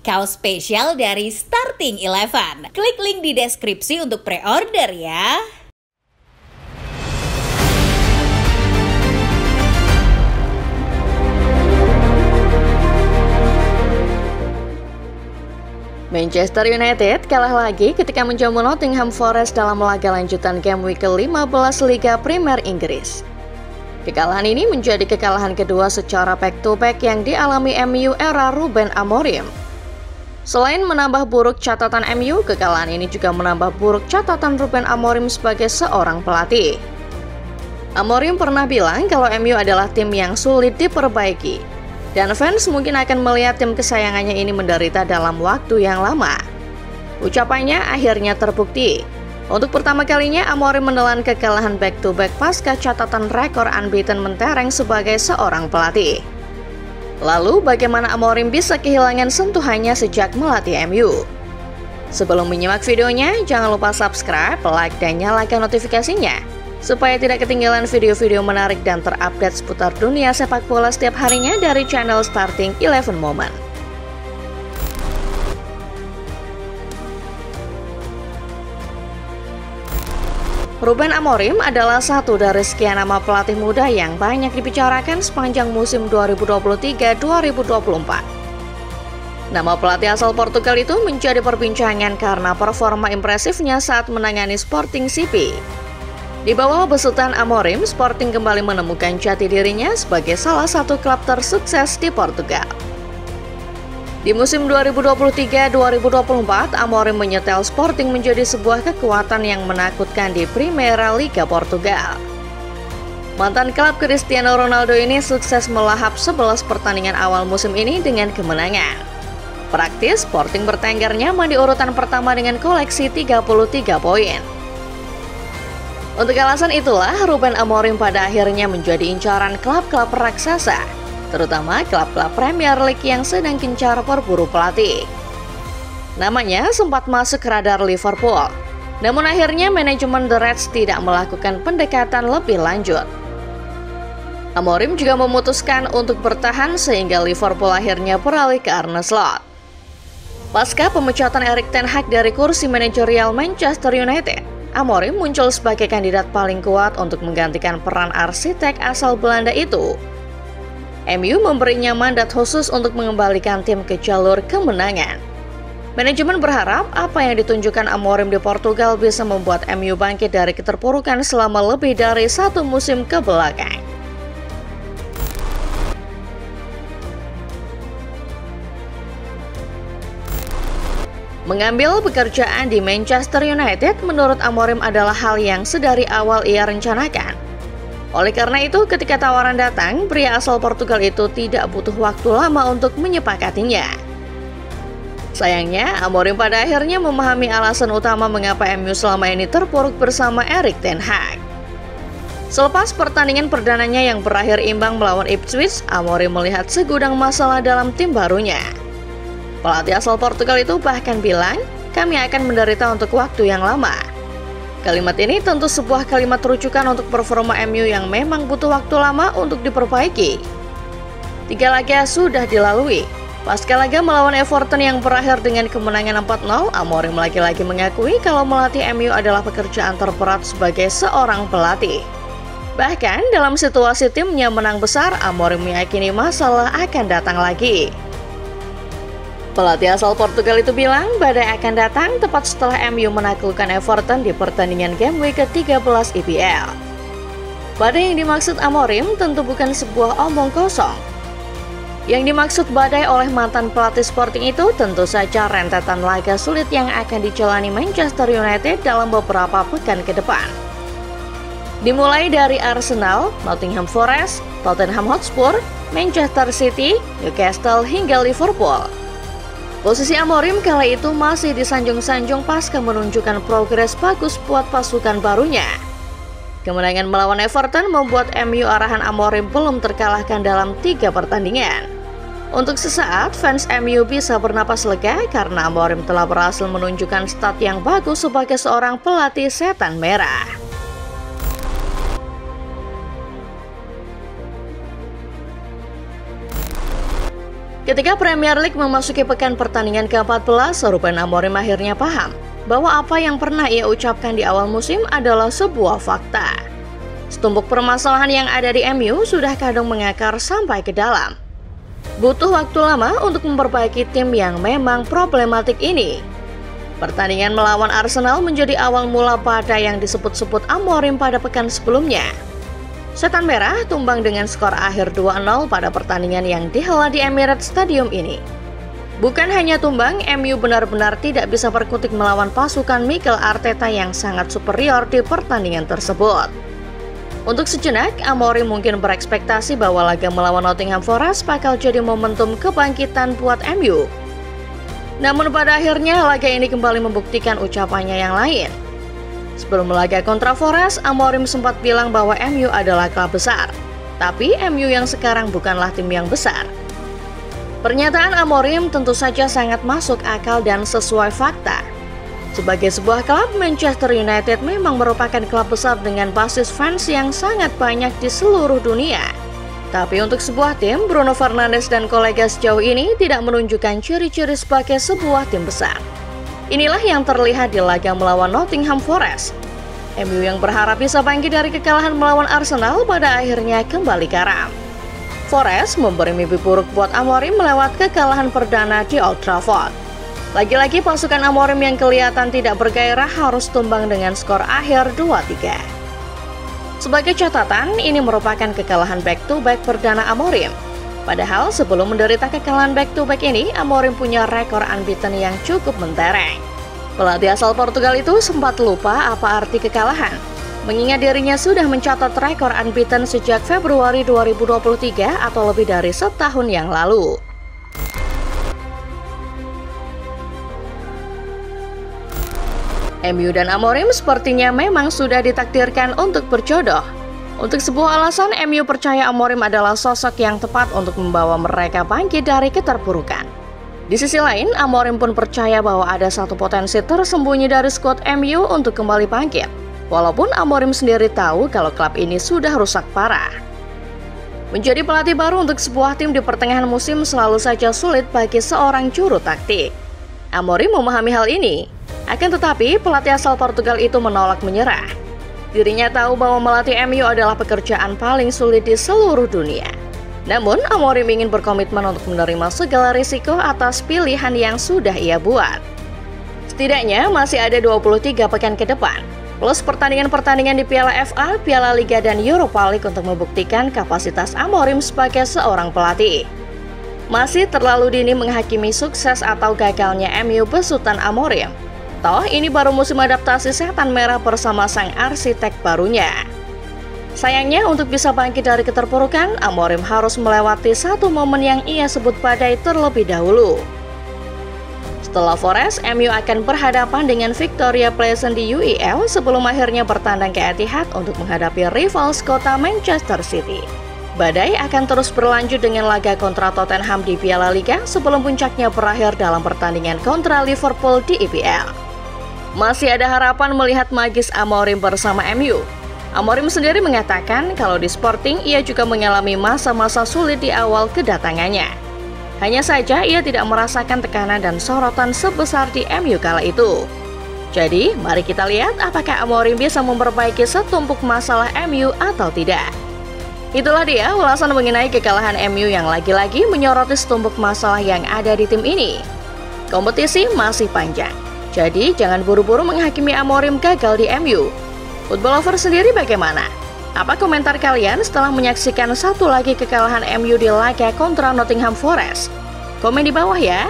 Kaos spesial dari Starting Eleven. Klik link di deskripsi untuk pre-order ya. Manchester United kalah lagi ketika menjamu Nottingham Forest dalam laga lanjutan game week ke-15 Liga Premier Inggris. Kekalahan ini menjadi kekalahan kedua secara back-to-back yang dialami MU era Ruben Amorim. Selain menambah buruk catatan MU, kekalahan ini juga menambah buruk catatan Ruben Amorim sebagai seorang pelatih. Amorim pernah bilang kalau MU adalah tim yang sulit diperbaiki, dan fans mungkin akan melihat tim kesayangannya ini menderita dalam waktu yang lama. Ucapannya akhirnya terbukti. Untuk pertama kalinya, Amorim menelan kekalahan back-to-back pasca catatan rekor unbeaten mentereng sebagai seorang pelatih. Lalu, bagaimana Amorim bisa kehilangan sentuhannya sejak melatih MU? Sebelum menyimak videonya, jangan lupa subscribe, like, dan nyalakan notifikasinya, supaya tidak ketinggalan video-video menarik dan terupdate seputar dunia sepak bola setiap harinya dari channel Starting Eleven Moment. Ruben Amorim adalah satu dari sekian nama pelatih muda yang banyak dibicarakan sepanjang musim 2023-2024. Nama pelatih asal Portugal itu menjadi perbincangan karena performa impresifnya saat menangani Sporting CP. Di bawah besutan Amorim, Sporting kembali menemukan jati dirinya sebagai salah satu klub tersukses di Portugal. Di musim 2023-2024, Amorim menyetel Sporting menjadi sebuah kekuatan yang menakutkan di Primeira Liga Portugal. Mantan klub Cristiano Ronaldo ini sukses melahap 11 pertandingan awal musim ini dengan kemenangan. Praktis, Sporting bertengger nyaman di urutan pertama dengan koleksi 33 poin. Untuk alasan itulah, Ruben Amorim pada akhirnya menjadi incaran klub-klub raksasa, terutama klub-klub Premier League yang sedang gencar berburu pelatih. Namanya sempat masuk radar Liverpool, namun akhirnya manajemen The Reds tidak melakukan pendekatan lebih lanjut. Amorim juga memutuskan untuk bertahan sehingga Liverpool akhirnya beralih ke Arne Slot. Pasca pemecatan Erik ten Hag dari kursi manajerial Manchester United, Amorim muncul sebagai kandidat paling kuat untuk menggantikan peran arsitek asal Belanda itu. MU memberinya mandat khusus untuk mengembalikan tim ke jalur kemenangan. Manajemen berharap apa yang ditunjukkan Amorim di Portugal bisa membuat MU bangkit dari keterpurukan selama lebih dari satu musim ke belakang. Mengambil pekerjaan di Manchester United menurut Amorim adalah hal yang sedari awal ia rencanakan. Oleh karena itu, ketika tawaran datang, pria asal Portugal itu tidak butuh waktu lama untuk menyepakatinya. Sayangnya, Amorim pada akhirnya memahami alasan utama mengapa MU selama ini terpuruk bersama Erik ten Hag. Selepas pertandingan perdananya yang berakhir imbang melawan Ipswich, Amorim melihat segudang masalah dalam tim barunya. Pelatih asal Portugal itu bahkan bilang, "Kami akan menderita untuk waktu yang lama." Kalimat ini tentu sebuah kalimat rujukan untuk performa MU yang memang butuh waktu lama untuk diperbaiki. 3 laga sudah dilalui. Pasca laga melawan Everton yang berakhir dengan kemenangan 4-0, Amorim lagi-lagi mengakui kalau melatih MU adalah pekerjaan terberat sebagai seorang pelatih. Bahkan dalam situasi timnya menang besar, Amorim meyakini masalah akan datang lagi. Pelatih asal Portugal itu bilang badai akan datang tepat setelah MU menaklukkan Everton di pertandingan game week ke-13 IPL. Badai yang dimaksud Amorim tentu bukan sebuah omong kosong. Yang dimaksud badai oleh mantan pelatih Sporting itu tentu saja rentetan laga sulit yang akan dijalani Manchester United dalam beberapa pekan ke depan. Dimulai dari Arsenal, Nottingham Forest, Tottenham Hotspur, Manchester City, Newcastle hingga Liverpool. Posisi Amorim kala itu masih disanjung-sanjung pasca menunjukkan progres bagus buat pasukan barunya. Kemenangan melawan Everton membuat MU arahan Amorim belum terkalahkan dalam 3 pertandingan. Untuk sesaat, fans MU bisa bernapas lega karena Amorim telah berhasil menunjukkan stat yang bagus sebagai seorang pelatih setan merah. Ketika Premier League memasuki pekan pertandingan ke-14, Ruben Amorim akhirnya paham bahwa apa yang pernah ia ucapkan di awal musim adalah sebuah fakta. Setumpuk permasalahan yang ada di MU sudah kadang mengakar sampai ke dalam. Butuh waktu lama untuk memperbaiki tim yang memang problematik ini. Pertandingan melawan Arsenal menjadi awal mula pada yang disebut-sebut Amorim pada pekan sebelumnya. Setan Merah tumbang dengan skor akhir 2-0 pada pertandingan yang dihelat di Emirates Stadium ini. Bukan hanya tumbang, MU benar-benar tidak bisa berkutik melawan pasukan Mikel Arteta yang sangat superior di pertandingan tersebut. Untuk sejenak, Amorim mungkin berekspektasi bahwa laga melawan Nottingham Forest bakal jadi momentum kebangkitan buat MU. Namun pada akhirnya laga ini kembali membuktikan ucapannya yang lain. Sebelum laga kontra Forest, Amorim sempat bilang bahwa MU adalah klub besar. Tapi MU yang sekarang bukanlah tim yang besar. Pernyataan Amorim tentu saja sangat masuk akal dan sesuai fakta. Sebagai sebuah klub, Manchester United memang merupakan klub besar dengan basis fans yang sangat banyak di seluruh dunia. Tapi untuk sebuah tim, Bruno Fernandes dan kolega sejauh ini tidak menunjukkan ciri-ciri sebagai sebuah tim besar. Inilah yang terlihat di laga melawan Nottingham Forest. MU yang berharap bisa bangkit dari kekalahan melawan Arsenal pada akhirnya kembali karam. Forest memberi mimpi buruk buat Amorim melewat kekalahan perdana di Old Trafford. Lagi-lagi pasukan Amorim yang kelihatan tidak bergairah harus tumbang dengan skor akhir 2-3. Sebagai catatan, ini merupakan kekalahan back-to-back perdana Amorim. Padahal sebelum menderita kekalahan back-to-back ini, Amorim punya rekor unbeaten yang cukup mentereng. Pelatih asal Portugal itu sempat lupa apa arti kekalahan, mengingat dirinya sudah mencatat rekor unbeaten sejak Februari 2023 atau lebih dari setahun yang lalu. MU dan Amorim sepertinya memang sudah ditakdirkan untuk berjodoh. Untuk sebuah alasan, MU percaya Amorim adalah sosok yang tepat untuk membawa mereka bangkit dari keterpurukan. Di sisi lain, Amorim pun percaya bahwa ada satu potensi tersembunyi dari skuad MU untuk kembali bangkit. Walaupun Amorim sendiri tahu kalau klub ini sudah rusak parah. Menjadi pelatih baru untuk sebuah tim di pertengahan musim selalu saja sulit bagi seorang juru taktik. Amorim memahami hal ini. Akan tetapi, pelatih asal Portugal itu menolak menyerah. Dirinya tahu bahwa melatih MU adalah pekerjaan paling sulit di seluruh dunia. Namun, Amorim ingin berkomitmen untuk menerima segala risiko atas pilihan yang sudah ia buat. Setidaknya masih ada 23 pekan ke depan, plus pertandingan-pertandingan di Piala FA, Piala Liga, dan Europa League untuk membuktikan kapasitas Amorim sebagai seorang pelatih. Masih terlalu dini menghakimi sukses atau gagalnya MU besutan Amorim. Toh, ini baru musim adaptasi Setan Merah bersama sang arsitek barunya. Sayangnya, untuk bisa bangkit dari keterpurukan, Amorim harus melewati satu momen yang ia sebut badai terlebih dahulu. Setelah Forest, MU akan berhadapan dengan Victoria Pleasant di UEL sebelum akhirnya bertandang ke Etihad untuk menghadapi rival kota Manchester City. Badai akan terus berlanjut dengan laga kontra Tottenham di Piala Liga sebelum puncaknya berakhir dalam pertandingan kontra Liverpool di EPL. Masih ada harapan melihat magis Amorim bersama MU. Amorim sendiri mengatakan kalau di Sporting ia juga mengalami masa-masa sulit di awal kedatangannya. Hanya saja ia tidak merasakan tekanan dan sorotan sebesar di MU kala itu. Jadi, mari kita lihat apakah Amorim bisa memperbaiki setumpuk masalah MU atau tidak. Itulah dia ulasan mengenai kekalahan MU yang lagi-lagi menyoroti setumpuk masalah yang ada di tim ini. Kompetisi masih panjang, jadi jangan buru-buru menghakimi Amorim gagal di MU. Football Lover sendiri bagaimana? Apa komentar kalian setelah menyaksikan satu lagi kekalahan MU di laga kontra Nottingham Forest? Komen di bawah ya.